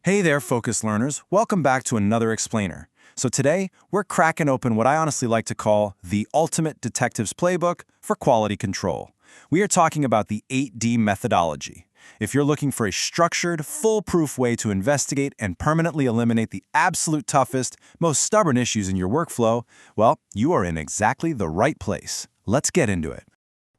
Hey there, focused learners. Welcome back to another explainer. So today, we're cracking open what I honestly like to call the ultimate detective's playbook for quality control. We are talking about the 8D methodology. If you're looking for a structured, foolproof way to investigate and permanently eliminate the absolute toughest, most stubborn issues in your workflow, well, you are in exactly the right place. Let's get into it.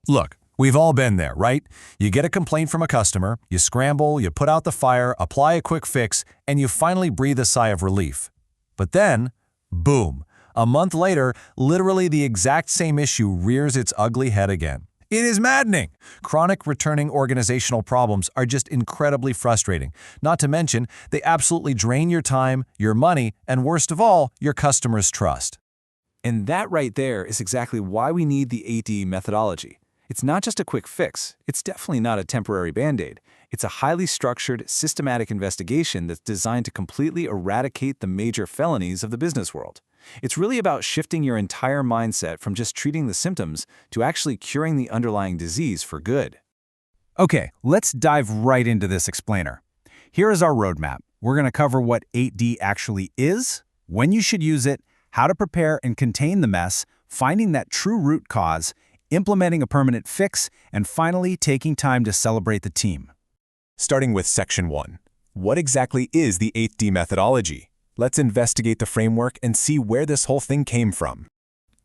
Look, we've all been there, right? You get a complaint from a customer, you scramble, you put out the fire, apply a quick fix, and you finally breathe a sigh of relief. But then, boom, a month later, literally the exact same issue rears its ugly head again. It is maddening! Chronic returning organizational problems are just incredibly frustrating. Not to mention, they absolutely drain your time, your money, and worst of all, your customers' trust. And that right there is exactly why we need the 8D methodology. It's not just a quick fix. It's definitely not a temporary Band-Aid. It's a highly structured, systematic investigation that's designed to completely eradicate the major felonies of the business world. It's really about shifting your entire mindset from just treating the symptoms to actually curing the underlying disease for good. Okay, let's dive right into this explainer. Here is our roadmap. We're going to cover what 8D actually is, when you should use it, how to prepare and contain the mess, finding that true root cause, implementing a permanent fix, and finally taking time to celebrate the team. Starting with Section 1. What exactly is the 8D methodology? Let's investigate the framework and see where this whole thing came from.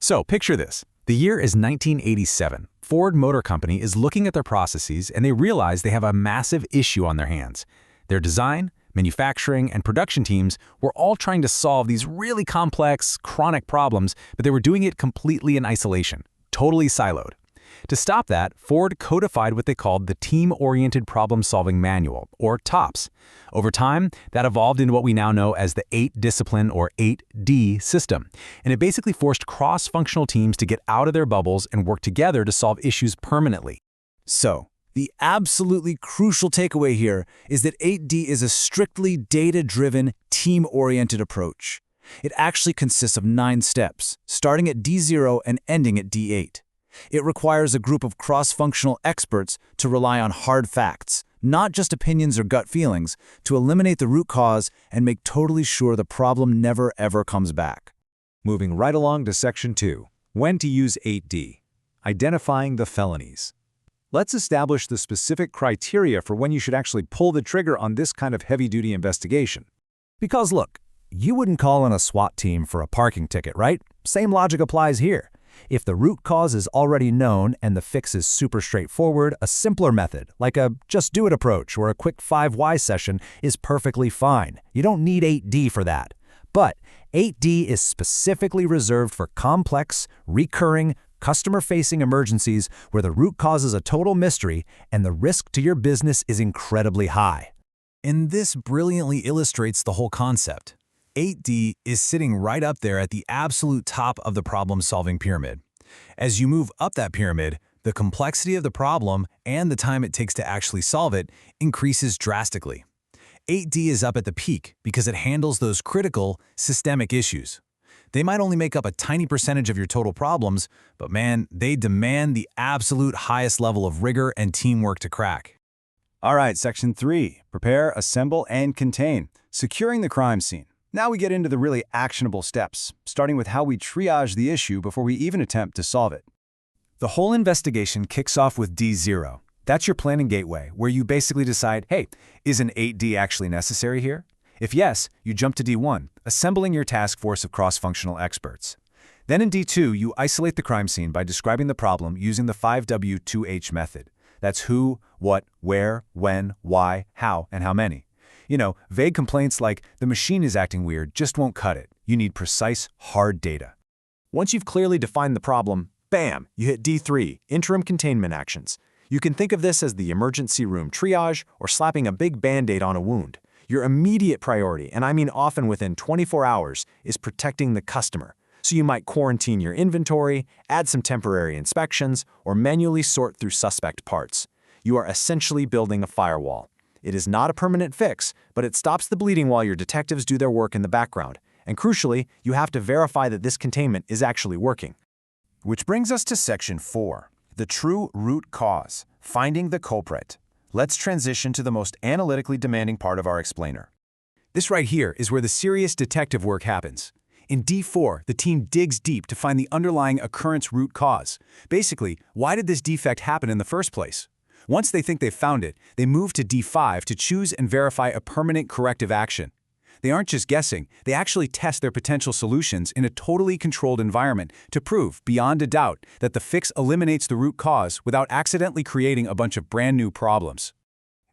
So, picture this. The year is 1987. Ford Motor Company is looking at their processes and they realize they have a massive issue on their hands. Their design, manufacturing, and production teams were all trying to solve these really complex, chronic problems, but they were doing it completely in isolation, totally siloed. To stop that, Ford codified what they called the Team-Oriented Problem-Solving Manual, or TOPS. Over time, that evolved into what we now know as the 8-discipline or 8D system, and it basically forced cross-functional teams to get out of their bubbles and work together to solve issues permanently. So, the absolutely crucial takeaway here is that 8D is a strictly data-driven, team-oriented approach. It actually consists of 9 steps, starting at D0 and ending at D8. It requires a group of cross-functional experts to rely on hard facts, not just opinions or gut feelings, to eliminate the root cause and make totally sure the problem never ever comes back. Moving right along to Section 2, when to use 8D, identifying the felonies. Let's establish the specific criteria for when you should actually pull the trigger on this kind of heavy-duty investigation. Because look, you wouldn't call in a SWAT team for a parking ticket, right? Same logic applies here. If the root cause is already known and the fix is super straightforward, a simpler method, like a just-do-it approach or a quick 5 session, is perfectly fine. You don't need 8D for that. But 8D is specifically reserved for complex, recurring, customer-facing emergencies where the root cause is a total mystery and the risk to your business is incredibly high. And this brilliantly illustrates the whole concept. 8D is sitting right up there at the absolute top of the problem-solving pyramid. As you move up that pyramid, the complexity of the problem and the time it takes to actually solve it increases drastically. 8D is up at the peak because it handles those critical, systemic issues. They might only make up a tiny percentage of your total problems, but man, they demand the absolute highest level of rigor and teamwork to crack. All right, Section 3, prepare, assemble, and contain, securing the crime scene. Now we get into the really actionable steps, starting with how we triage the issue before we even attempt to solve it. The whole investigation kicks off with D0. That's your planning gateway, where you basically decide, hey, is an 8D actually necessary here? If yes, you jump to D1, assembling your task force of cross-functional experts. Then in D2, you isolate the crime scene by describing the problem using the 5W2H method. That's who, what, where, when, why, how, and how many. You know, vague complaints like, the machine is acting weird, just won't cut it. You need precise, hard data. Once you've clearly defined the problem, bam, you hit D3, interim containment actions. You can think of this as the emergency room triage or slapping a big Band-Aid on a wound. Your immediate priority, and I mean often within 24 hours, is protecting the customer. So you might quarantine your inventory, add some temporary inspections, or manually sort through suspect parts. You are essentially building a firewall. It is not a permanent fix, but it stops the bleeding while your detectives do their work in the background. And crucially, you have to verify that this containment is actually working. Which brings us to Section 4, the true root cause, finding the culprit. Let's transition to the most analytically demanding part of our explainer. This right here is where the serious detective work happens. In D4, the team digs deep to find the underlying occurrence root cause. Basically, why did this defect happen in the first place? Once they think they've found it, they move to D5 to choose and verify a permanent corrective action. They aren't just guessing, they actually test their potential solutions in a totally controlled environment to prove, beyond a doubt, that the fix eliminates the root cause without accidentally creating a bunch of brand new problems.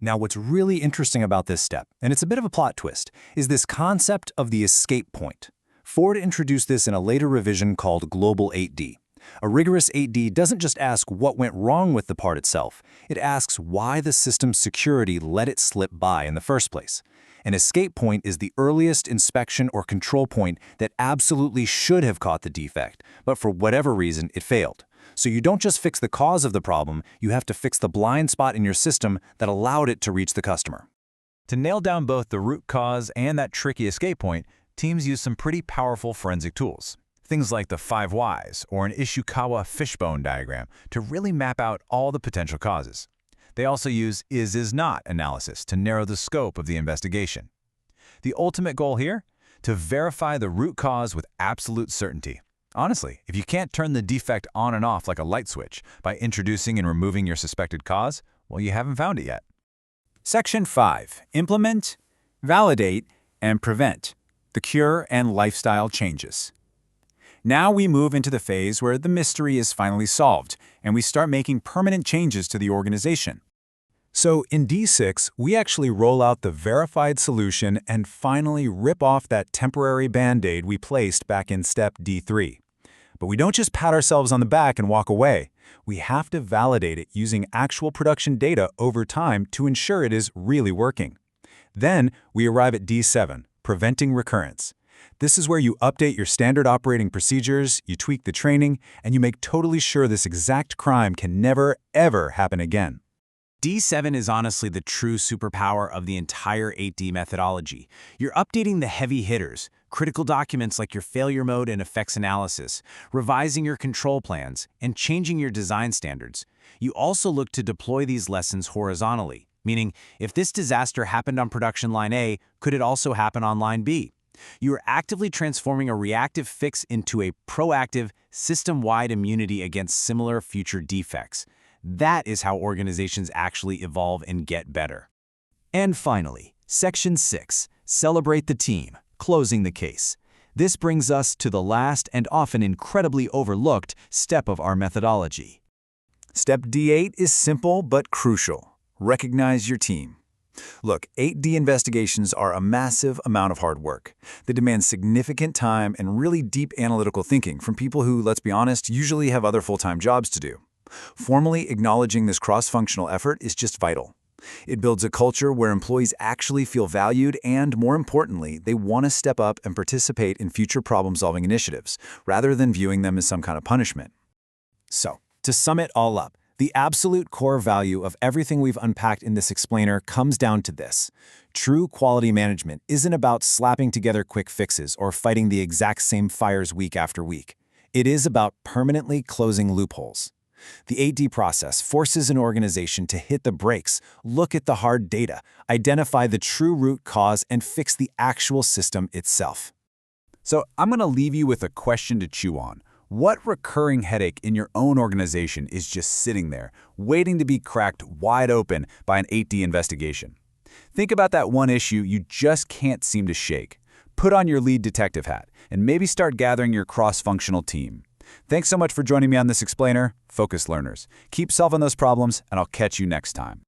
Now, what's really interesting about this step, and it's a bit of a plot twist, is this concept of the escape point. Ford introduced this in a later revision called Global 8D. A rigorous 8D doesn't just ask what went wrong with the part itself, it asks why the system's security let it slip by in the first place. An escape point is the earliest inspection or control point that absolutely should have caught the defect, but for whatever reason it failed. So you don't just fix the cause of the problem, you have to fix the blind spot in your system that allowed it to reach the customer. To nail down both the root cause and that tricky escape point, teams use some pretty powerful forensic tools. Things like the 5 whys or an Ishikawa fishbone diagram to really map out all the potential causes. They also use is-not analysis to narrow the scope of the investigation. The ultimate goal here? To verify the root cause with absolute certainty. Honestly, if you can't turn the defect on and off like a light switch by introducing and removing your suspected cause, well, you haven't found it yet. Section 5. Implement, validate, and prevent. The cure and lifestyle changes. Now we move into the phase where the mystery is finally solved, and we start making permanent changes to the organization. So in D6, we actually roll out the verified solution and finally rip off that temporary Band-Aid we placed back in step D3. But we don't just pat ourselves on the back and walk away. We have to validate it using actual production data over time to ensure it is really working. Then we arrive at D7, preventing recurrence. This is where you update your standard operating procedures, you tweak the training, and you make totally sure this exact crime can never, ever happen again. D7 is honestly the true superpower of the entire 8D methodology. You're updating the heavy hitters, critical documents like your failure mode and effects analysis, revising your control plans, and changing your design standards. You also look to deploy these lessons horizontally, meaning if this disaster happened on production line A, could it also happen on line B? You are actively transforming a reactive fix into a proactive, system-wide immunity against similar future defects. That is how organizations actually evolve and get better. And finally, Section 6, celebrate the team, closing the case. This brings us to the last and often incredibly overlooked step of our methodology. Step D8 is simple but crucial. Recognize your team. Look, 8D investigations are a massive amount of hard work. They demand significant time and really deep analytical thinking from people who, let's be honest, usually have other full-time jobs to do. Formally acknowledging this cross-functional effort is just vital. It builds a culture where employees actually feel valued and, more importantly, they want to step up and participate in future problem-solving initiatives, rather than viewing them as some kind of punishment. So, to sum it all up, the absolute core value of everything we've unpacked in this explainer comes down to this. True quality management isn't about slapping together quick fixes or fighting the exact same fires week after week. It is about permanently closing loopholes. The 8D process forces an organization to hit the brakes, look at the hard data, identify the true root cause, and fix the actual system itself. So I'm going to leave you with a question to chew on. What recurring headache in your own organization is just sitting there, waiting to be cracked wide open by an 8D investigation? Think about that one issue you just can't seem to shake. Put on your lead detective hat and maybe start gathering your cross-functional team. Thanks so much for joining me on this explainer, Focused Learners. Keep solving those problems, and I'll catch you next time.